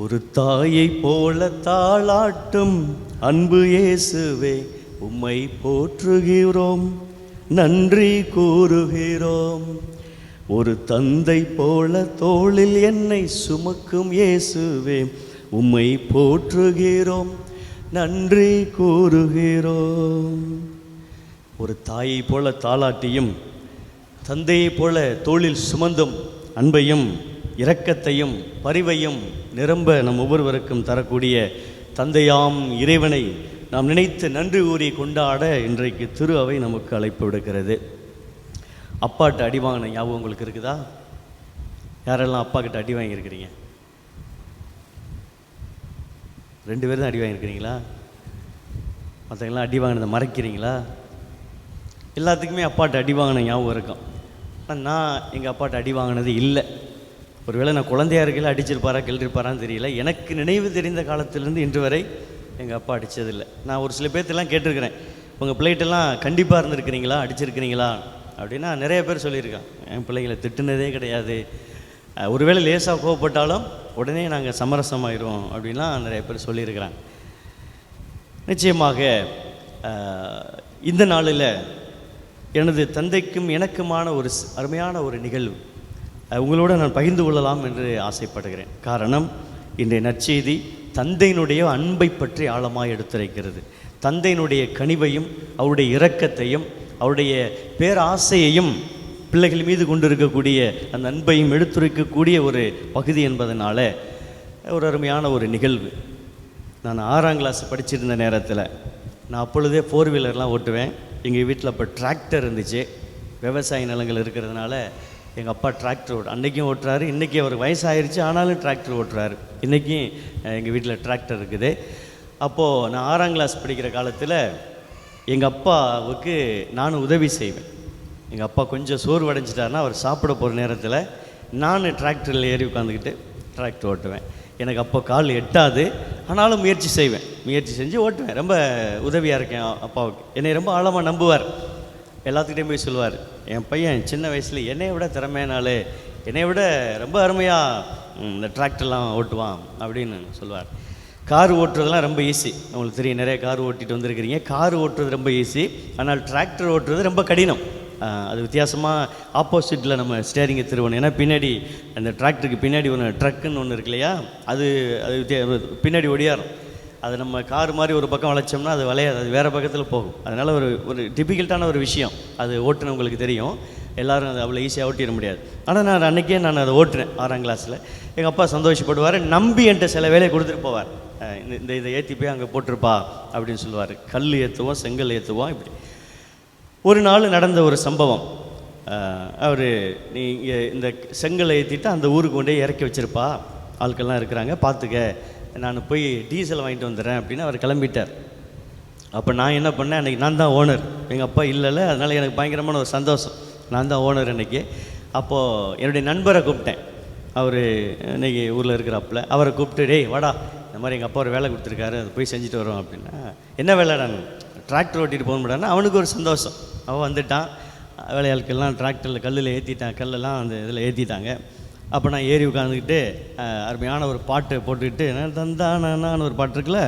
ஒரு தாயை போல தாளாட்டும் அன்பு இயேசுவே, உம்மை போற்றுகிறோம், நன்றி கூறுகிறோம். ஒரு தந்தை போல தோளில் என்னை சுமக்கும் இயேசுவே, உம்மை போற்றுகிறோம், நன்றி கூறுகிறோம். ஒரு தாயை போல தாளாட்டியும் தந்தையை போல தோளில் சுமந்தும் அன்பையும் இரக்கத்தையும் பரிவையும் நிரம்ப நம் ஒவ்வொருவருக்கும் தரக்கூடிய தந்தையாம் இறைவனை நாம் நினைத்து நன்றி கூறி கொண்டாட இன்றைக்கு திரு அவை நமக்கு அழைப்பு விடுக்கிறது. அப்பாட்ட அடி வாங்கின ஞாபகம் உங்களுக்கு இருக்குதா? யாரெல்லாம் அப்பா கிட்ட அடி வாங்கியிருக்கிறீங்க? 2 பேர் தான் அடி வாங்கியிருக்கிறீங்களா? மற்றவங்களாம் அடி வாங்கினதை மறைக்கிறீங்களா? எல்லாத்துக்குமே அப்பாட்ட அடி வாங்கின ஞாபகம் இருக்கும். ஆனால் நான் எங்கள் அப்பாட்ட அடி வாங்கினது இல்லை. ஒருவேளை நான் குழந்தையாக இருக்கையில் அடிச்சிருப்பாரா கிள்ளிருப்பாரான்னு தெரியல. எனக்கு நினைவு தெரிந்த காலத்திலேருந்து இன்று வரை எங்கள் அப்பா அடித்ததில்லை. நான் ஒரு சில பேர்த்தெல்லாம் கேட்டிருக்கிறேன், உங்கள் பிள்ளைகிட்டெல்லாம் கண்டிப்பாக இருந்திருக்கிறீங்களா, அடிச்சிருக்கிறீங்களா அப்படின்னா நிறைய பேர் சொல்லியிருக்கான். என் பிள்ளைகளை திட்டுனதே கிடையாது, ஒருவேளை லேசாக கோவப்பட்டாலும் உடனே நாங்கள் சமரசமாயிடுவோம் அப்படின்லாம் நிறைய பேர் சொல்லியிருக்கிறாங்க. நிச்சயமாக இந்த நாளில் எனது தந்தைக்கும் எனக்குமான ஒரு அருமையான ஒரு நிகழ்வு உங்களோடு நான் பகிர்ந்து கொள்ளலாம் என்று ஆசைப்படுகிறேன். காரணம், இன்றைய நற்செய்தி தந்தையினுடைய அன்பை பற்றி ஆழமாக எடுத்துரைக்கிறது. தந்தையினுடைய கனிவையும் அவருடைய இரக்கத்தையும் அவருடைய பேராசையையும் பிள்ளைகள் மீது கொண்டிருக்கக்கூடிய அந்த அன்பையும் எடுத்துரைக்கக்கூடிய ஒரு பகுதி என்பதனால ஒரு அருமையான ஒரு நிகழ்வு. நான் 6ஆம் கிளாஸ் படிச்சிருந்த நேரத்தில் நான் அப்பொழுதே 4 வீலர்லாம் ஓட்டுவேன். எங்கள் வீட்டில் அப்போ டிராக்டர் இருந்துச்சு. விவசாய நிலங்கள் இருக்கிறதுனால எங்கள் அப்பா டிராக்டர் அன்றைக்கும் ஓட்டுறாரு, இன்றைக்கி அவர் வயசாகிருச்சு ஆனாலும் டிராக்டர் ஓட்டுறாரு. இன்றைக்கும் எங்கள் வீட்டில் டிராக்டர் இருக்குது. அப்போது நான் 6ஆம் கிளாஸ் படிக்கிற காலத்தில் எங்கள் அப்பாவுக்கு நான் உதவி செய்வேன். எங்கள் அப்பா கொஞ்சம் சோர்வடைஞ்சிட்டாருன்னா அவர் சாப்பிட போகிற நேரத்தில் நான் டிராக்டரில் ஏறி உட்காந்துக்கிட்டு டிராக்டர் ஓட்டுவேன். எனக்கு அப்போ கால் எட்டாது, ஆனாலும் முயற்சி செய்வேன், முயற்சி செஞ்சு ஓட்டுவேன். ரொம்ப உதவியாக இருக்கேன் அப்பாவுக்கு. என்னை ரொம்ப ஆழமாக நம்புவார். எல்லாத்துக்கிட்டையும் போய் சொல்லுவார், என் பையன் சின்ன வயசில் என்னை விட திறமையானாலே, என்னை விட ரொம்ப அருமையாக இந்த டிராக்டர்லாம் ஓட்டுவான் அப்படின்னு சொல்லுவார். கார் ஓட்டுறதுலாம் ரொம்ப ஈஸி, உங்களுக்கு தெரியும், நிறைய கார் ஓட்டிகிட்டு வந்திருக்கிறீங்க. கார் ஓட்டுறது ரொம்ப ஈஸி, ஆனால் டிராக்டர் ஓட்டுறது ரொம்ப கடினம். அது வித்தியாசமாக ஆப்போசிட்டில் நம்ம ஸ்டேரிங்கை திருவணும். ஏன்னா பின்னாடி அந்த டிராக்டருக்கு பின்னாடி ஒன்று ட்ரக்குன்னு ஒன்று இருக்கு இல்லையா, அது பின்னாடி ஒடியாரும். அது நம்ம கார் மாதிரி ஒரு பக்கம் வளைச்சோம்னா அது வளையாது, அது வேறு பக்கத்தில் போகும். அதனால் ஒரு டிஃபிகல்ட்டான ஒரு விஷயம். அது ஓட்டுனவங்களுக்கு தெரியும், எல்லோரும் அது அவ்வளோ ஈஸியாக ஓட்டிட முடியாது. ஆனால் நான் அன்றைக்கே நான் அதை ஓட்டுனேன் 6ஆம் கிளாஸில். எங்கள் அப்பா சந்தோஷப்படுவார், நம்பி என்கிட்ட சில வேலையை கொடுத்துட்டு போவார். இதை ஏற்றி போய் அங்கே போட்டிருப்பா அப்படின்னு சொல்லுவார். கல் ஏற்றுவோம், செங்கல் ஏற்றுவோம். இப்படி ஒரு நாள் நடந்த ஒரு சம்பவம், அவர் நீங்கள் இந்த செங்கலை ஏற்றிட்டு அந்த ஊருக்கு கொண்டே இறக்கி வச்சுருப்பா, ஆட்கள்லாம் இருக்கிறாங்க, பார்த்துக்க, நான் போய் டீசல் வாங்கிட்டு வந்துடுறேன் அப்படின்னு அவர் கிளம்பிட்டார். அப்போ நான் என்ன பண்ணேன், அன்றைக்கி நான் தான் ஓனர், எங்கள் அப்பா இல்லைல்ல, அதனால் எனக்கு பயங்கரமான ஒரு சந்தோஷம், நான் தான் ஓனர் அன்றைக்கி. அப்போது என்னுடைய நண்பரை கூப்பிட்டேன், அவர் இன்றைக்கி ஊரில் இருக்கிறாப்புல. அவரை கூப்பிட்டு, டேய் வாடா, இந்த மாதிரி எங்கள் அப்பா ஒரு வேலை கொடுத்துருக்காரு, அதை போய் செஞ்சுட்டு வரோம் அப்படின்னா. என்ன வேலைடான்னு? டிராக்டர் ஓட்டிகிட்டு போக முடியாதுன்னா அவனுக்கு ஒரு சந்தோஷம். அவன் வந்துட்டான், வேலையாட்கள்லாம் டிராக்டரில் கல்லில் ஏற்றிட்டான், கல்லெல்லாம் அந்த இதில் ஏற்றிட்டாங்க. அப்போ நான் ஏறி உட்காந்துக்கிட்டு அருமையான ஒரு பாட்டு போட்டுக்கிட்டு, தந்தானான்னு ஒரு பாட்டு இருக்குல்ல,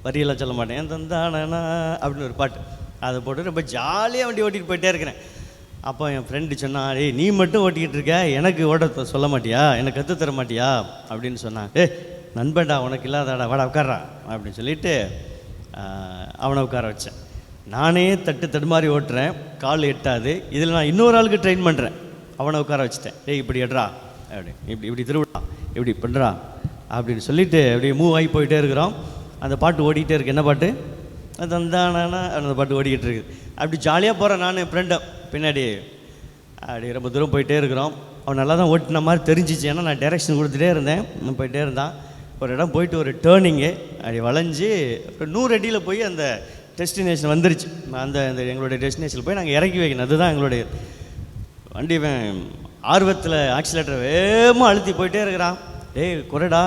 வரியெல்லாம் சொல்ல மாட்டேன், தந்தானா அப்படின்னு ஒரு பாட்டு, அதை போட்டு ரொம்ப ஜாலியாக வண்டி ஓட்டிகிட்டு போயிட்டே இருக்கிறேன். அப்போ என் ஃப்ரெண்டு சொன்னான், டேய் நீ மட்டும் ஓட்டிக்கிட்டு இருக்க, எனக்கு ஓட்ட சொல்ல மாட்டியா, எனக்கு கற்றுத்தர மாட்டியா அப்படின்னு சொன்னான். நண்பன்டா, உனக்கு இல்லாதாடா, வாடா உட்கார்றா அப்படின்னு சொல்லிவிட்டு அவனை உட்கார வச்சேன். நானே தடுமாறி ஓட்டுறேன், கால் எட்டாது. இதில் நான் இன்னொரு ஆளுக்கு ட்ரெயின் பண்ணுறேன், அவனை உட்கார வச்சுட்டேன். டேய் இப்படி எடுறா, அப்படி இப்படி திருவிழா, இப்படி பண்ணுறா அப்படின்னு சொல்லிவிட்டு அப்படியே மூவ் ஆகி போயிட்டே இருக்கிறோம். அந்த பாட்டு ஓடிக்கிட்டே இருக்கு. என்ன பாட்டு? தந்தானா அந்த பாட்டு ஓடிக்கிட்டு இருக்குது. அப்படி ஜாலியாக போகிறேன் நான், என் ஃப்ரெண்டும் பின்னாடி. அப்படி ரொம்ப தூரம் போயிட்டே இருக்கிறோம். அவன் நல்லா தான் ஓட்டின மாதிரி தெரிஞ்சிச்சு, ஏன்னா நான் டைரெக்ஷன் கொடுத்துட்டே இருந்தேன். போயிட்டே இருந்தான். ஒரு இடம் போயிட்டு ஒரு டேர்னிங்கு அப்படி வளைஞ்சி ஒரு 100 அடியில் போய் அந்த டெஸ்டினேஷன் வந்துருச்சு. அந்த எங்களுடைய டெஸ்டினேஷனில் போய் நாங்கள் இறக்கி வைக்கணும், அதுதான் எங்களுடைய வண்டி. ஆர்வத்தில் ஆக்சிலேட்டரை வேகமாக அழுத்தி போயிட்டே இருக்கிறான். டேய் குறைடா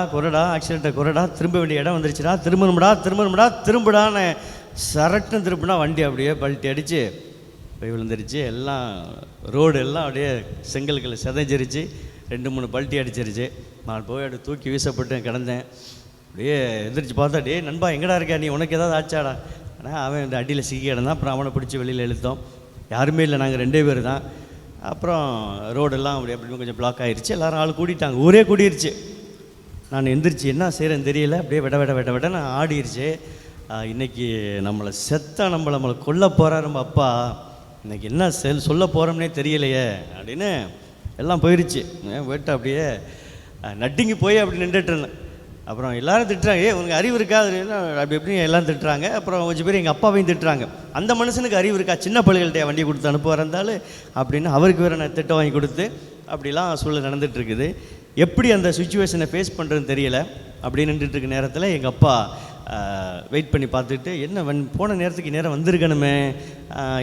ஆக்சிலேட்டரை குறைடா, திரும்ப வேண்டிய இடம் வந்துருச்சுடா, திரும்புடான்னு சரட்டுன்னு திரும்பினா வண்டி அப்படியே பல்ட்டி அடித்து போய் விழுந்துருச்சு. எல்லாம் ரோடு எல்லாம் அப்படியே செங்கல்களை செதைஞ்சிருச்சு. 2-3 பல்ட்டி அடிச்சிருச்சு. நான் போய் அப்படி தூக்கி வீசப்பட்டு கிடந்தேன். அப்படியே எந்திரிச்சு பார்த்தா, டே நண்பா எங்கடா இருக்கா நீ, உனக்கு ஏதாவது ஆச்சாடா? ஆனால் அவன் இந்த அடியில் சிக்கி கிடந்தான். அப்புறம் அவனை பிடிச்சி வெளியில் இழுத்தோம். யாருமே இல்லை, நாங்கள் 2 பேர் தான். அப்புறம் ரோடெல்லாம் அப்படி அப்படின்னு கொஞ்சம் பிளாக் ஆகிடுச்சு. எல்லோரும் ஆள் கூட்டிட்டாங்க, ஊரே கூடிருச்சு. நான் எந்திரிச்சு என்ன செய்கிறேன்னு தெரியல, அப்படியே விட நான் ஆடிருச்சு. இன்றைக்கி நம்மளை நம்மளை கொல்ல போகிறார் நம்ம அப்பா, இன்றைக்கி என்ன சொல்ல போகிறோம்னே தெரியலையே அப்படின்னு எல்லாம் போயிடுச்சு. போயிட்டு அப்படியே நட்டிங்கி போய் அப்படி நின்றுட்டு இருந்தேன். அப்புறம் எல்லோரும் திட்டுறாங்க, உனக்கு அறிவு இருக்கா அப்படி எப்படின்னு எல்லாம் திட்டுறாங்க. அப்புறம் கொஞ்சம் பேர் எங்கள் அப்பாவையும் திட்டுறாங்க, அந்த மனுஷனுக்கு அறிவு இருக்கா, சின்ன பிள்ளைகள்கிட்ட வண்டி கொடுத்து அனுப்புவார் இருந்தாலும் அப்படின்னு அவருக்கு வேறு நான் திட்டம் வாங்கி கொடுத்து அப்படிலாம் சூழல் நடந்துகிட்ருக்குது. எப்படி அந்த சுச்சுவேஷனை ஃபேஸ் பண்ணுறதுன்னு தெரியல. அப்படி நின்றுட்டுருக்க நேரத்தில் எங்கள் அப்பா வெயிட் பண்ணி பார்த்துட்டு, என்ன போன நேரத்துக்கு நேரம் வந்திருக்கணுமே,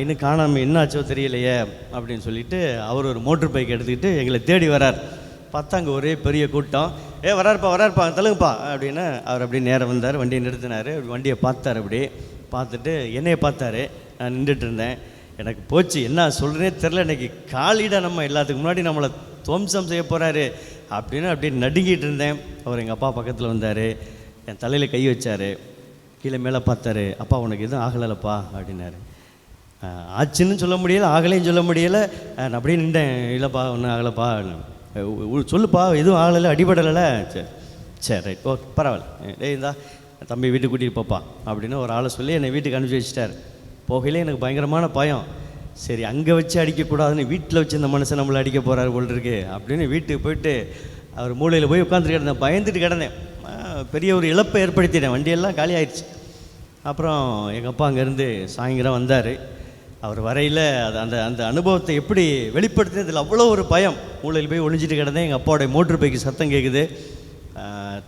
இன்னும் காணாமல் என்ன ஆச்சோ தெரியலையே அப்படின்னு சொல்லிட்டு அவர் ஒரு மோட்டர் பைக் எடுத்துக்கிட்டு எங்களை தேடி வரார். பார்த்தா அங்கே ஒரே பெரிய கூட்டம். வராருப்பா தள்ளுங்கப்பா அப்படின்னு அவர் அப்படி நேரம் வந்தார், வண்டியை நிறுத்தினார். வண்டியை பார்த்தார், அப்படி பார்த்துட்டு என்னையை பார்த்தாரு. நான் நின்றுட்டு இருந்தேன். எனக்கு போச்சு, என்ன சொல்கிறேனே தெரில. இன்றைக்கி காலிட நம்ம எல்லாத்துக்கு முன்னாடி நம்மளை துவம்சம் செய்ய போகிறாரு அப்படின்னு அப்படியே நடுங்கிட்டு இருந்தேன். அவர் எங்கள் அப்பா பக்கத்தில் வந்தார், என் தலையில் கை வச்சார், கீழே மேலே பார்த்தாரு. அப்பா உனக்கு எதுவும் ஆகலைப்பா அப்படின்னாரு. ஆச்சுன்னு சொல்ல முடியலை, ஆகலைன்னு சொல்ல முடியலை. நான் அப்படியே நின்றேன். இல்லைப்பா ஒன்றும் ஆகலைப்பா, சொல்லுப்பா எதுவும் ஆகலை, அடிபடலை. சரி ரைட், ஓகே பரவாயில்ல, டே இந்தா தம்பி வீட்டுக்கு கூட்டிகிட்டு போப்பா அப்படின்னு ஒரு ஆளை சொல்லி என்னை வீட்டுக்கு அனுப்பிச்சி வச்சிட்டார். போகையிலே எனக்கு பயங்கரமான பயம். சரி அங்கே வச்சு அடிக்கக்கூடாதுன்னு வீட்டில் வச்சு இந்த மனுஷன் நம்மளை அடிக்க போகிறாரு போல் இருக்கு அப்படின்னு வீட்டுக்கு போயிட்டு அவர் மூலையில் போய் உட்காந்துட்டு கிடந்தேன். பயந்துட்டு கிடந்தேன். பெரிய ஒரு இழப்பை ஏற்படுத்திட்டேன். வண்டியெல்லாம் காலி ஆயிடுச்சு. அப்புறம் எங்கள் அப்பா அங்கேருந்து சாயங்காலம் வந்தார். அவர் வரையில் அந்த அந்த அனுபவத்தை எப்படி வெளிப்படுத்தினதில் அவ்வளோ ஒரு பயம். மூலையில் போய் ஒழிஞ்சிட்டு கிடந்தேன். எங்கள் அப்பாவோடைய மோட்ரு பைக்கு சத்தம் கேட்குது.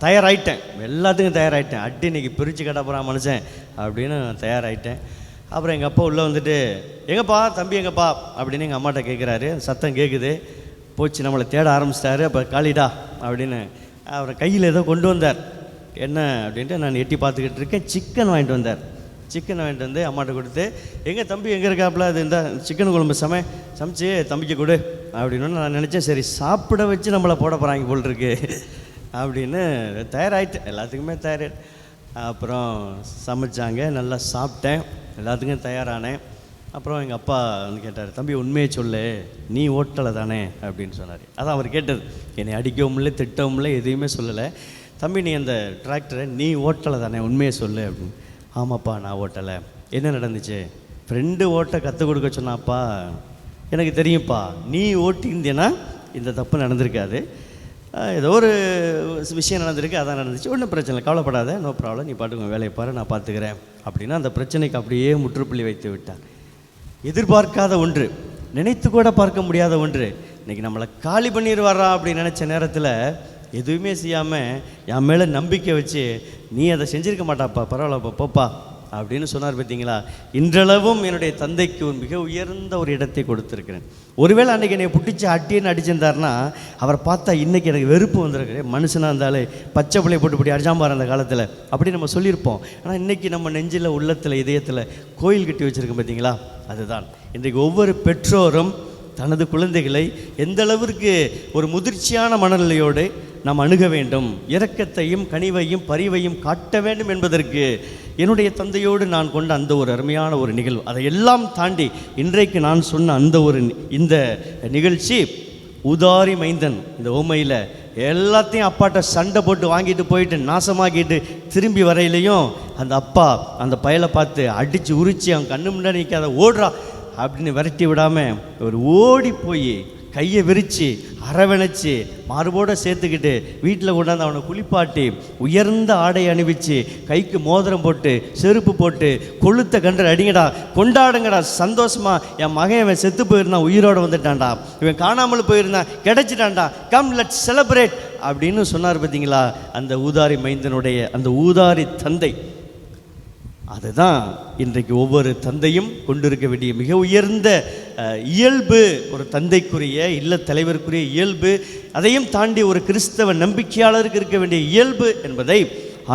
தயாராகிட்டேன், எல்லாத்துக்கும் தயாராகிட்டேன். அடி இன்றைக்கி பிரித்து கட்ட போகிறான் மனுஷன் அப்படின்னு தயாராகிட்டேன். அப்புறம் எங்கள் அப்பா உள்ளே வந்துட்டு, எங்கப்பா தம்பி எங்கப்பா அப்படின்னு எங்கள் அம்மாட்ட கேட்குறாரு. சத்தம் கேட்குது. போச்சு, நம்மளை தேட ஆரம்பிச்சிட்டாரு. அப்போ காளிடா அப்படின்னு அவர் கையில் ஏதோ கொண்டு வந்தார். என்ன அப்படின்ட்டு நான் எட்டி பார்த்துக்கிட்டு இருக்கேன். சிக்கன் வாங்கிட்டு வந்தார். சிக்கன் வாங்கிட்டு வந்து அம்மாட்ட கொடுத்து, எங்கள் தம்பி எங்கே இருக்காப்புல, அது இந்த சிக்கன் குழம்பு சமைச்சு தம்பிக்கு கொடு அப்படின்னு நான் நினச்சேன். சரி சாப்பிட வச்சு நம்மளை போட போகிறாங்க போல் இருக்கு அப்படின்னு தயாராகிட்டேன். எல்லாத்துக்குமே தயாராகிட்டேன். அப்புறம் சமைச்சாங்க, நல்லா சாப்பிட்டேன், எல்லாத்துக்கும் தயாரானேன். அப்புறம் எங்கள் அப்பா வந்து கேட்டார், தம்பி உண்மையை சொல்லு, நீ ஓட்டலை தானே அப்படின்னு சொன்னார். அதான் அவர் கேட்டது. என்னை அடிக்கவும் இல்லை, திட்டவும் இல்லை, எதையுமே சொல்லலை. தம்பி நீ அந்த டிராக்டரை நீ ஓட்டலை தானே, உண்மையை சொல்லு அப்படின்னு. ஆமாப்பா நான் ஓட்டலை. என்ன நடந்துச்சு? ஃப்ரெண்டு ஓட்ட கற்றுக் கொடுக்க சொன்னாப்பா. எனக்கு தெரியும்ப்பா, நீ ஓட்டியிருந்தேன்னா இந்த தப்பு நடந்திருக்காது. ஏதோ ஒரு விஷயம் நடந்திருக்கு, அதான் நடந்துச்சு, ஒன்றும் பிரச்சனை இல்லை, கவலைப்படாத, நோ ப்ராப்ளம், நீ பாட்டுக்கு வேலையை பாரு, நான் பார்த்துக்கிறேன் அப்படின்னா அந்த பிரச்சனைக்கு அப்படியே முற்றுப்புள்ளி வைத்து விட்டார். எதிர்பார்க்காத ஒன்று, நினைத்து கூட பார்க்க முடியாத ஒன்று, இன்றைக்கி நம்மளை காலி பண்ணிடுவாரா அப்படின்னு நினச்ச நேரத்தில் எதுவுமே செய்யாமல் என் மேலே நம்பிக்கை வச்சு, நீ அதை செஞ்சுருக்க மாட்டாப்பா, பரவாயில்லப்பா போப்பா அப்படின்னு சொன்னார். பார்த்தீங்களா? இன்றளவும் என்னுடைய தந்தைக்கு ஒரு மிக உயர்ந்த ஒரு இடத்தை கொடுத்துருக்கிறேன். ஒருவேளை அன்றைக்கி என்னை புட்டிச்சு அட்டின்னு அடிச்சிருந்தாருன்னா அவரை பார்த்தா இன்றைக்கி எனக்கு வெறுப்பு வந்திருக்கு. மனுஷனாக இருந்தாலே பச்சை பிள்ளையை போட்டு இப்படி அடிச்சாம்பார் அந்த காலத்தில் அப்படி நம்ம சொல்லியிருப்போம். ஆனால் இன்றைக்கி நம்ம நெஞ்சில், உள்ளத்தில், இதயத்தில் கோயில் கட்டி வச்சுருக்கோம். பார்த்தீங்களா? அதுதான் இன்றைக்கு ஒவ்வொரு பெற்றோரும் தனது குழந்தைகளை எந்த அளவிற்கு ஒரு முதிர்ச்சியான மனநிலையோடு நாம் அணுக வேண்டும், இரக்கத்தையும் கனிவையும் பரிவையும் காட்ட வேண்டும் என்பதற்கு என்னுடைய தந்தையோடு நான் கொண்ட அந்த ஒரு அருமையான ஒரு நிகழ்வு. அதையெல்லாம் தாண்டி இன்றைக்கு நான் சொன்ன அந்த இந்த நிகழ்ச்சி உதாரி மைந்தன். இந்த ஓமையில் எல்லாத்தையும் அப்பாட்ட சண்டை போட்டு வாங்கிட்டு போயிட்டு நாசமாக்கிட்டு திரும்பி வரையிலையும் அந்த அப்பா அந்த பயலை பார்த்து அடித்து உரித்து அவன் கண்ணு முன்னாடி நிற்காத ஓடுறா அப்படின்னு விரட்டி விடாமல் ஒரு ஓடி போய் கையை விரித்து அரவணைச்சி மார்போடு சேர்த்துக்கிட்டு வீட்டில் கொண்டாந்து அவனை குளிப்பாட்டி உயர்ந்த ஆடை அணிவிச்சு கைக்கு மோதிரம் போட்டு செருப்பு போட்டு கொளுத்த கன்று அடிங்கடா, கொண்டாடுங்கடா, சந்தோஷமா என் மகன் இவன் செத்து போயிருந்தான் உயிரோடு வந்துட்டான்டா, இவன் காணாமல் போயிருந்தான் கிடைச்சிட்டான்டா, கம் லெட்ஸ் செலிப்ரேட் அப்படின்னு சொன்னார். பார்த்தீங்களா? அந்த ஊதாரி மைந்தனுடைய அந்த ஊதாரி தந்தை. அதுதான் இன்றைக்கு ஒவ்வொரு தந்தையும் கொண்டிருக்க வேண்டிய மிக உயர்ந்த இயல்பு, ஒரு தந்தைக்குரிய இல்ல தலைவருக்குரிய இயல்பு, அதையும் தாண்டி ஒரு கிறிஸ்தவ நம்பிக்கையாளருக்கு இருக்க வேண்டிய இயல்பு என்பதை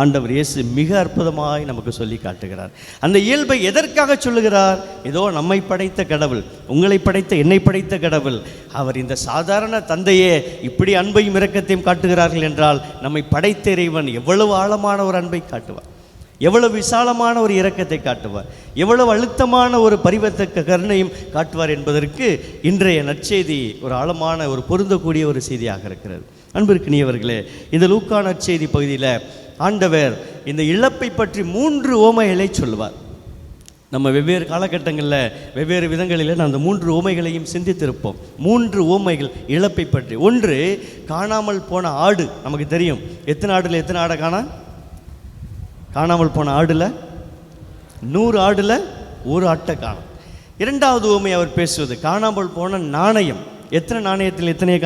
ஆண்டவர் இயேசு மிக அற்புதமாய் நமக்கு சொல்லி காட்டுகிறார். அந்த இயல்பை எதற்காக சொல்லுகிறார்? இதோ நம்மை படைத்த கடவுள், உங்களை படைத்த என்னை படைத்த கடவுள், அவர் இந்த சாதாரண தந்தையே இப்படி அன்பையும் இரக்கத்தையும் காட்டுகிறார்கள் என்றால் நம்மை படைத்த இறைவன் எவ்வளவு ஆழமான ஒரு அன்பை காட்டுவார், எவ்வளவு விசாலமான ஒரு இரக்கத்தை காட்டுவார், எவ்வளவு அழுத்தமான ஒரு பரிவர்த்தக்க கருணையும் காட்டுவார் என்பதற்கு இன்றைய நற்செய்தி ஒரு ஆழமான ஒரு பொருந்தக்கூடிய ஒரு செய்தியாக இருக்கிறது. அன்பிற்கினியவர்களே, இந்த லூக்கா நற்செய்தி பகுதியில் ஆண்டவர் இந்த இழப்பை பற்றி 3 உவமைகளை சொல்லுவார். நம்ம வெவ்வேறு காலகட்டங்களில் வெவ்வேறு விதங்களில் நான் அந்த 3 உவமைகளையும் சிந்தித்திருப்போம். 3 உவமைகள் இழப்பை பற்றி. ஒன்று, காணாமல் போன ஆடு. நமக்கு தெரியும், எத்தனை ஆடுல எத்தனை ஆடை காணாமல் போன ஆடுல 100 ஆடுல 1 ஆட்டை காணும். இரண்டாவது உவமை அவர் பேசுவது காணாமல் போன நாணயம். எத்தனை நாணயத்தில் எத்தனையை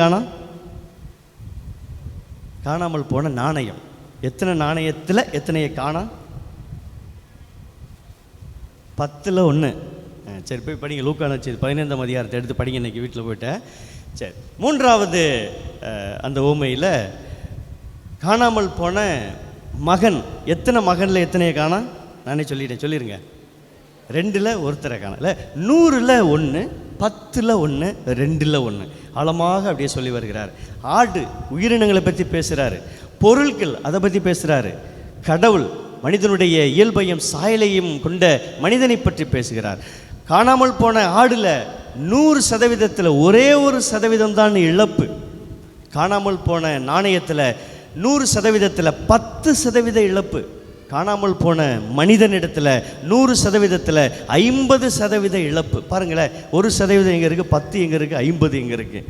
காணாமல் போன நாணயம். எத்தனை நாணயத்தில் எத்தனையை காணா? 10ல் 1. சரி, போய் படிங்க. லூக்கா நற்செய்தி 15ஆம் அதிகாரத்தை எடுத்து படிங்க. இன்றைக்கி வீட்டில் போயிட்டேன். சரி, மூன்றாவது அந்த உவமையில் காணாமல் போன மகன். எத்தனை மகனில் எத்தனையை காணா? நானே சொல்லிட்டேன், சொல்லிடுங்க. 2ல் 1 காணல. 100ல் 1, 10ல் 1, 2ல் 1. ஆழமாக அப்படியே சொல்லி வருகிறார். ஆடு உயிரினங்களை பற்றி பேசுகிறாரு, பொருட்கள் அதை பற்றி பேசுகிறாரு, கடவுள் மனிதனுடைய இயல்பையும் சாயலையும் கொண்ட மனிதனை பற்றி பேசுகிறார். காணாமல் போன ஆடுல 100% ஒரே 1% தான் இழப்பு. காணாமல் போன நாணயத்தில் 100%, 10% இழப்பு. காணாமல் போன மனிதனிடத்தில் 100%, 50% இழப்பு. பாருங்களேன், 1% எங்கே இருக்குது, 10 எங்கே இருக்குது, 50 எங்கே இருக்குது?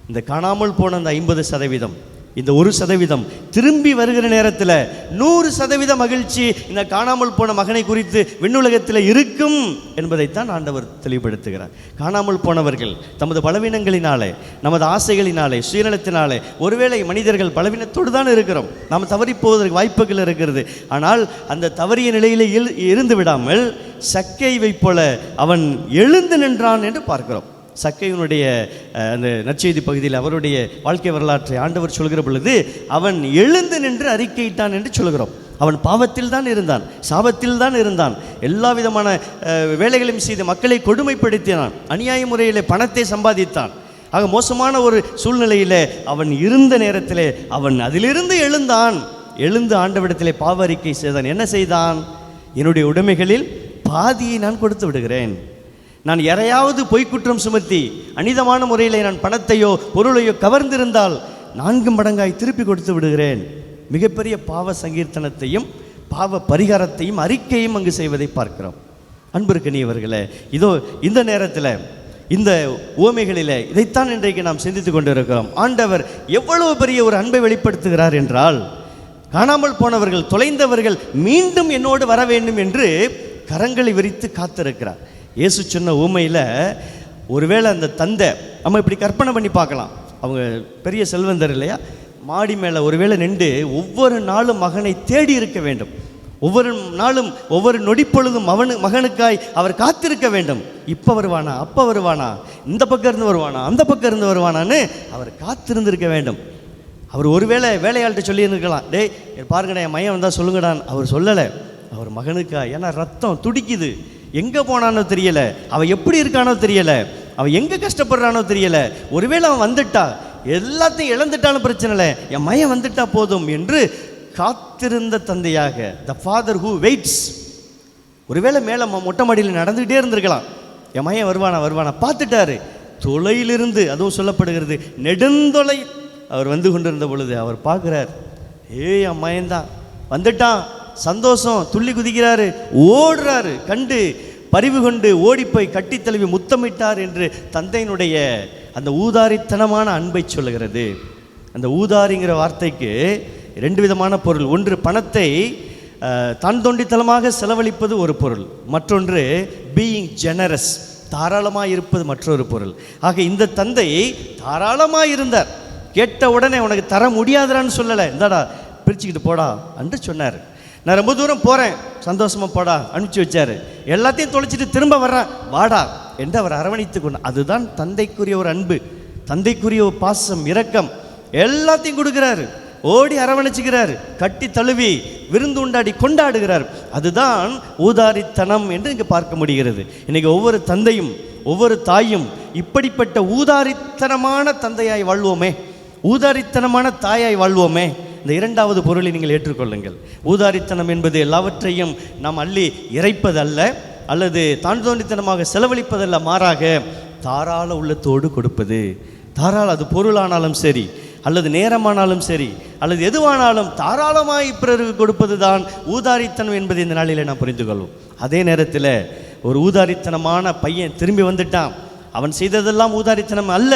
இந்த காணாமல் போன அந்த 50%, இந்த 1% திரும்பி வருகிற நேரத்தில் 100% மகிழ்ச்சி இந்த காணாமல் போன மகனை குறித்து விண்ணுலகத்தில் இருக்கும் என்பதைத்தான் ஆண்டவர் தெளிவுபடுத்துகிறார். காணாமல் போனவர்கள் தமது பலவீனங்களினாலே, நமது ஆசைகளினாலே, சுயநலத்தினாலே, ஒருவேளை மனிதர்கள் பலவீனத்தோடு தான் இருக்கிறோம், நாம் தவறி போவதற்கு வாய்ப்புகள் இருக்கிறது. ஆனால் அந்த தவறிய நிலையில் இருந்து விடாமல் சக்கைவை போல அவன் எழுந்து நின்றான் என்று பார்க்கிறோம். சக்கையினுடைய அந்த நற்செய்தி பகுதியில் அவருடைய வாழ்க்கை வரலாற்றை ஆண்டவர் சொல்கிற பொழுது அவன் எழுந்து நின்று அறிக்கையிட்டான் என்று சொல்கிறோம். அவன் பாவத்தில் தான் இருந்தான், சாபத்தில் தான் இருந்தான், எல்லா விதமான வேலைகளையும் செய்து மக்களை கொடுமைப்படுத்தினான், அநியாய முறையில் பணத்தை சம்பாதித்தான். ஆக மோசமான ஒரு சூழ்நிலையில் அவன் இருந்த நேரத்தில் அவன் அதிலிருந்து எழுந்து ஆண்டவரிடத்திலே பாவ அறிக்கை செய்தான். என்ன செய்தான்? என்னுடைய உடைமைகளில் பாதியை நான் கொடுத்து விடுகிறேன். நான் யாரையாவது பொய்க்குற்றம் சுமத்தி அனிதமான முறையில் நான் பணத்தையோ பொருளையோ கவர்ந்திருந்தால் 4 மடங்காய் திருப்பி கொடுத்து விடுகிறேன். மிகப்பெரிய பாவ சங்கீர்த்தனத்தையும் பாவ பரிகாரத்தையும் அறிக்கையும் அங்கு செய்வதை பார்க்கிறோம். அன்பிற்கினியவர்களே, இதோ இந்த நேரத்தில் இந்த உவமைகளில் இதைத்தான் இன்றைக்கு நாம் சிந்தித்து கொண்டிருக்கிறோம். ஆண்டவர் எவ்வளவு பெரிய ஒரு அன்பை வெளிப்படுத்துகிறார் என்றால், காணாமல் போனவர்கள், தொலைந்தவர்கள் மீண்டும் என்னோடு வர வேண்டும் என்று கரங்களை விரித்து காத்திருக்கிறார். இயேசு சொன்ன ஊமையில் ஒருவேளை அந்த தந்தை, நம்ம இப்படி கற்பனை பண்ணி பார்க்கலாம், அவங்க பெரிய செல்வந்தர் இல்லையா, மாடி மேலே ஒருவேளை நின்று ஒவ்வொரு நாளும் மகனை தேடி இருக்க வேண்டும். ஒவ்வொரு நாளும் ஒவ்வொரு நொடிப்பொழுதும் மகனுக்காய் அவர் காத்திருக்க வேண்டும். இப்போ வருவானா, அப்போ வருவானா, இந்த பக்கம் இருந்து வருவானா, அந்த பக்கம் இருந்து வருவானான்னு அவர் காத்திருந்திருக்க வேண்டும். அவர் ஒருவேளை வேலையாள்கிட்ட சொல்லியிருக்கலாம், டேய் பாருங்கடா என் மையம் வந்தால் சொல்லுங்கடான். அவர் சொல்லலை. அவர் மகனுக்காய், ஏன்னா ரத்தம் துடிக்குது, எங்கே போனானோ தெரியலை, அவன் எப்படி இருக்கானோ தெரியலை, அவன் எங்கே கஷ்டப்படுறானோ தெரியலை, ஒருவேளை அவன் வந்துட்டா, எல்லாத்தையும் இழந்துட்டாலும் பிரச்சனை இல்லை, என் மையம் வந்துட்டா போதும் என்று காத்திருந்த தந்தையாக, த ஃபாதர் ஹூ வெயிட்ஸ். ஒருவேளை மேலே மொட்டை மாடியில் நடந்துக்கிட்டே இருந்திருக்கலாம், என் மையம் வருவானா பார்த்துட்டாரு. தொலையிலிருந்து, அதுவும் சொல்லப்படுகிறது, நெடுந்தொலை அவர் வந்து கொண்டிருந்த பொழுது அவர் பார்க்குறார், என் மையந்தான் வந்துட்டான், சந்தோஷம், துள்ளி குதிக்கிறாரு, ஓடுறாரு, கண்டு பரிவு கொண்டு ஓடிப்போய் கட்டி தழுவி முத்தமிட்டார் என்று தந்தையினுடைய அந்த ஊதாரித்தனமான அன்பை சொல்லுகிறது. அந்த ஊதாரிங்கிற வார்த்தைக்கு 2 விதமான பொருள். ஒன்று, பணத்தை தான் தோண்டித்தனமாக செலவழிப்பது ஒரு பொருள். மற்றொன்று, பீயிங் ஜெனரஸ், தாராளமாக இருப்பது மற்றொரு பொருள். ஆக இந்த தந்தை தாராளமாக இருந்தார். கேட்ட உடனே உனக்கு தர முடியாதுறான்னு சொல்லலை, இந்தாடா பிரிச்சுக்கிட்டு போடா என்று சொன்னார். நான் ரொம்ப தூரம் போகிறேன், சந்தோஷமாக போடா அனுப்பிச்சி வச்சார். எல்லாத்தையும் தொலைச்சிட்டு திரும்ப வர்றேன், வாடா என்று அவர் அரவணைத்து கொண்டார். அதுதான் தந்தைக்குரிய ஒரு அன்பு, தந்தைக்குரிய ஒரு பாசம், இரக்கம். எல்லாத்தையும் கொடுக்குறாரு. ஓடி அரவணைச்சுக்கிறார், கட்டி தழுவி விருந்து உண்டாடி கொண்டாடுகிறார். அதுதான் ஊதாரித்தனம் என்று இங்கே பார்க்க முடிகிறது. இன்னைக்கு ஒவ்வொரு தந்தையும் ஒவ்வொரு தாயும் இப்படிப்பட்ட ஊதாரித்தனமான தந்தையாய் வாழ்வோமே, ஊதாரித்தனமான தாயாய் வாழ்வோமே. இந்த இரண்டாவது பொருளை நீங்கள் ஏற்றுக்கொள்ளுங்கள். ஊதாரித்தனம் என்பது எல்லாவற்றையும் நாம் அள்ளி இறைப்பதல்ல, அல்லது தாழ்ந்தோண்டித்தனமாக செலவழிப்பதல்ல, மாறாக தாராள உள்ளத்தோடு கொடுப்பது. தாராள, அது பொருளானாலும் சரி, அல்லது நேரமானாலும் சரி, அல்லது எதுவானாலும் தாராளமாய் பிறருக்கு கொடுப்பது தான் ஊதாரித்தனம் என்பதை இந்த நாளில் நாம் புரிந்து கொள்வோம். அதே நேரத்தில் ஒரு ஊதாரித்தனமான பையன் திரும்பி வந்துட்டான். அவன் செய்ததெல்லாம் ஊதாரித்தனம் அல்ல,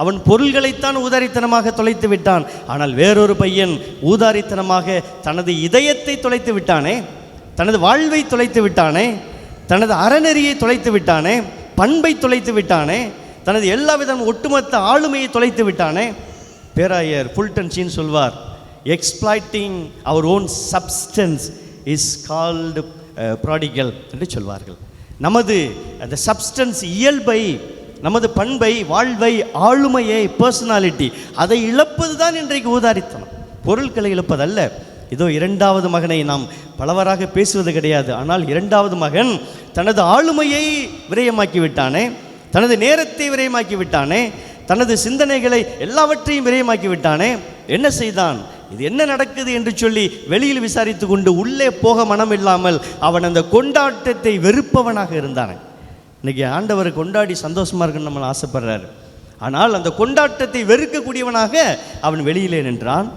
அவன் பொருள்களைத்தான் ஊதாரித்தனமாக தொலைத்து விட்டான். ஆனால் வேறொரு பையன் ஊதாரித்தனமாக தனது இதயத்தை தொலைத்து விட்டானே, தனது வாழ்வை தொலைத்து விட்டானே, தனது அறநெறியை தொலைத்து விட்டானே, பண்பை தொலைத்து விட்டானே, தனது எல்லா விதம் ஒட்டுமொத்த ஆளுமையை தொலைத்து விட்டானே. பேராயர் ஃபுல்டன் ஷீன் சொல்வார், exploiting our own substance is called prodigal என்று சொல்வார்கள். நமது அந்த சப்ஸ்டன்ஸ், இயல்பை, நமது பண்பை, வாழ்வை, ஆளுமையை, பர்சனாலிட்டி, அதை இழப்பது தான் இன்றைக்கு ஊதாரித்தனம். பொருட்களை இழப்பதல்ல. இதோ இரண்டாவது மகனை நாம் பலவராக பேசுவது கிடையாது, ஆனால் இரண்டாவது மகன் தனது ஆளுமையை விரயமாக்கி விட்டானே, தனது நேரத்தை விரயமாக்கி விட்டானே, தனது சிந்தனைகளை எல்லாவற்றையும் விரயமாக்கி விட்டானே. என்ன செய்தான்? இது என்ன நடக்குது என்று சொல்லி வெளியில் விசாரித்து கொண்டு உள்ளே போக மனம் இல்லாமல் அவன் அந்த கொண்டாட்டத்தை வெறுப்பவனாக இருந்தானே. இன்றைக்கி ஆண்டவர் கொண்டாடி சந்தோஷமாக இருக்குன்னு நம்மளை ஆசைப்படுறாரு. ஆனால் அந்த கொண்டாட்டத்தை வெறுக்கக்கூடியவனாக அவன் வெளியிலே நின்றான்.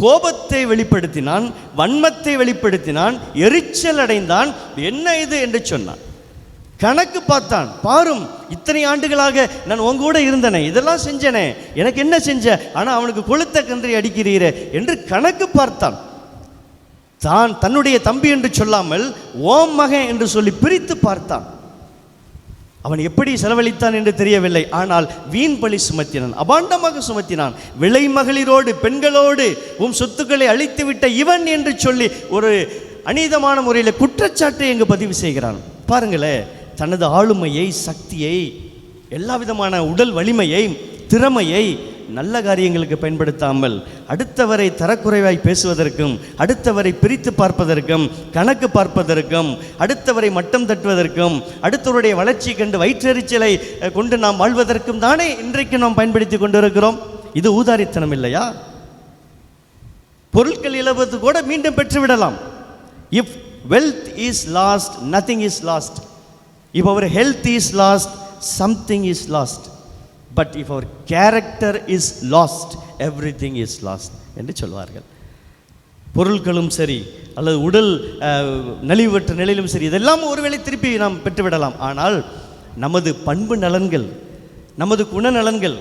கோபத்தை வெளிப்படுத்தினான், வன்மத்தை வெளிப்படுத்தினான், எரிச்சல் அடைந்தான். என்ன இது என்று சொன்னான். கணக்கு பார்த்தான். பாரும், இத்தனை ஆண்டுகளாக நான் உங்க கூட இருந்தனே, இதெல்லாம் செஞ்சனே, எனக்கு என்ன செஞ்ச, ஆனால் அவனுக்கு கொளுத்த கன்றை அடிக்கிறீரே என்று கணக்கு பார்த்தான். தான் தன்னுடைய தம்பி என்று சொல்லாமல் ஓம் மகன் என்று சொல்லி பிரித்து பார்த்தான். அவன் எப்படி செலவழித்தான் என்று தெரியவில்லை. ஆனால் வீண் பழி சுமத்தினான், அபாண்டமாக சுமத்தினான். விலை மகளிரோடு, பெண்களோடு சொத்துக்களை அழித்து விட்ட இவன் என்று சொல்லி ஒரு அநீதமான முறையில் குற்றச்சாட்டை இங்கு பதிவு செய்கிறான். பாருங்களேன், தனது ஆளுமையை, சக்தியை, எல்லா விதமான உடல் வலிமையை, திறமையை நல்ல காரியங்களுக்கு பயன்படுத்தாமல் அடுத்தவரை தரக்குறைவாய் பேசுவதற்கும், அடுத்தவரை பிரித்து பார்ப்பதற்கும், கணக்கு பார்ப்பதற்கும், அடுத்தவரை மட்டம் தட்டுவதற்கும், அடுத்தவருடைய வளர்ச்சி கண்டு வயிற்றெரிச்சலை கொண்டு நாம் வாழ்வதற்கும் தானே இன்றைக்கு நாம் பயன்படுத்தி கொண்டிருக்கிறோம். இது ஊதாரித்தனம் இல்லையா? பொருட்கள் இழப்பது கூட மீண்டும் பெற்றுவிடலாம். If wealth is lost, nothing is lost. If our health is lost, something is lost. But if our character is lost, everything is lost என்று சொல்வார்கள். பொருட்களும் சரி, அல்லது உடல் நலிவுற்ற நிலையிலும் சரி, இதெல்லாம் ஒருவேளை திருப்பி நாம் பெற்றுவிடலாம். ஆனால் நமது பண்பு நலன்கள், நமது குணநலன்கள்,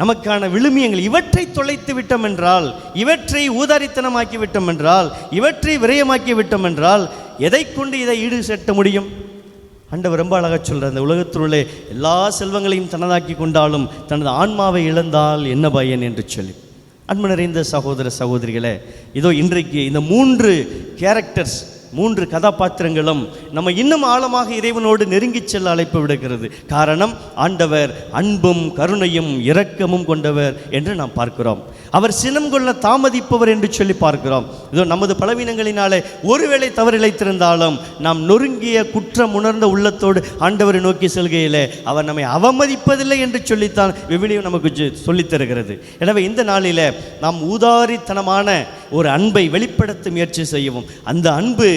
நமக்கான விழுமியங்கள், இவற்றை தொலைத்து விட்டோம் என்றால், இவற்றை ஊதாரித்தனமாக்கி விட்டோம் என்றால், இவற்றை விரயமாக்கி விட்டோம் என்றால், எதை கொண்டு இதை ஈடு செட்ட முடியும்? ஆண்டவர் ரொம்ப அழகாக சொல்கிறார், அந்த உலகத்திலுள்ள எல்லா செல்வங்களையும் தனதாக்கி கொண்டாலும் தனது ஆன்மாவை இழந்தால் என்ன பயன் என்று சொல்லி. அன்பு நிறைந்த சகோதர சகோதரிகளே, இதோ இன்றைக்கு இந்த 3 கேரக்டர்ஸ், 3 கதாபாத்திரங்களும் நம்ம இன்னும் ஆழமாக இறைவனோடு நெருங்கி செல்ல அழைப்பு விடுகிறது. காரணம், ஆண்டவர் அன்பும் கருணையும் இரக்கமும் கொண்டவர் என்று நாம் பார்க்கிறோம். அவர் சினம் கொள்ள தாமதிப்பவர் என்று சொல்லி பார்க்கிறோம். இதோ நமது பலவீனங்களினாலே ஒருவேளை தவறிழைத்திருந்தாலும் நாம் நொறுங்கிய குற்றம் உணர்ந்த உள்ளத்தோடு ஆண்டவரை நோக்கி செல்கையிலே அவர் நம்மை அவமதிப்பதில்லை என்று சொல்லித்தான் விவிலியம் நமக்கு சொல்லித் தருகிறது. எனவே இந்த நாளில் நாம் ஊதாரித்தனமான ஒரு அன்பை வெளிப்படுத்த முயற்சி செய்யவும். அந்த அன்பு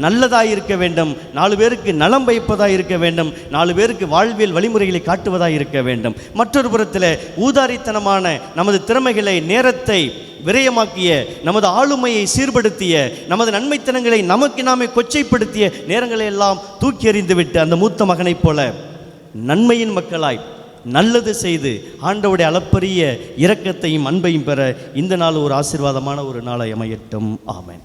நல்லதாக இருக்க வேண்டும், 4 பேருக்கு நலம் பயப்பதாக இருக்க வேண்டும், 4 பேருக்கு வாழ்வியல் வழிமுறைகளை காட்டுவதாக இருக்க வேண்டும். மற்றொரு புறத்தில் ஊதாரித்தனமான நமது திறமைகளை, நேரத்தை விரயமாக்கிய, நமது ஆளுமையை சீர்படுத்திய, நமது நன்மைத்தனங்களை நமக்கு நாமே கொச்சைப்படுத்திய நேரங்களை எல்லாம் தூக்கி எறிந்துவிட்டு அந்த மூத்த மகனைப் போல நன்மையின் மக்களாய் நல்லது செய்து ஆண்டவருடைய அளப்பரிய இரக்கத்தையும் அன்பையும் பெற இந்த நாள் ஒரு ஆசீர்வாதமான ஒரு நாளை அமையட்டும். ஆமென்.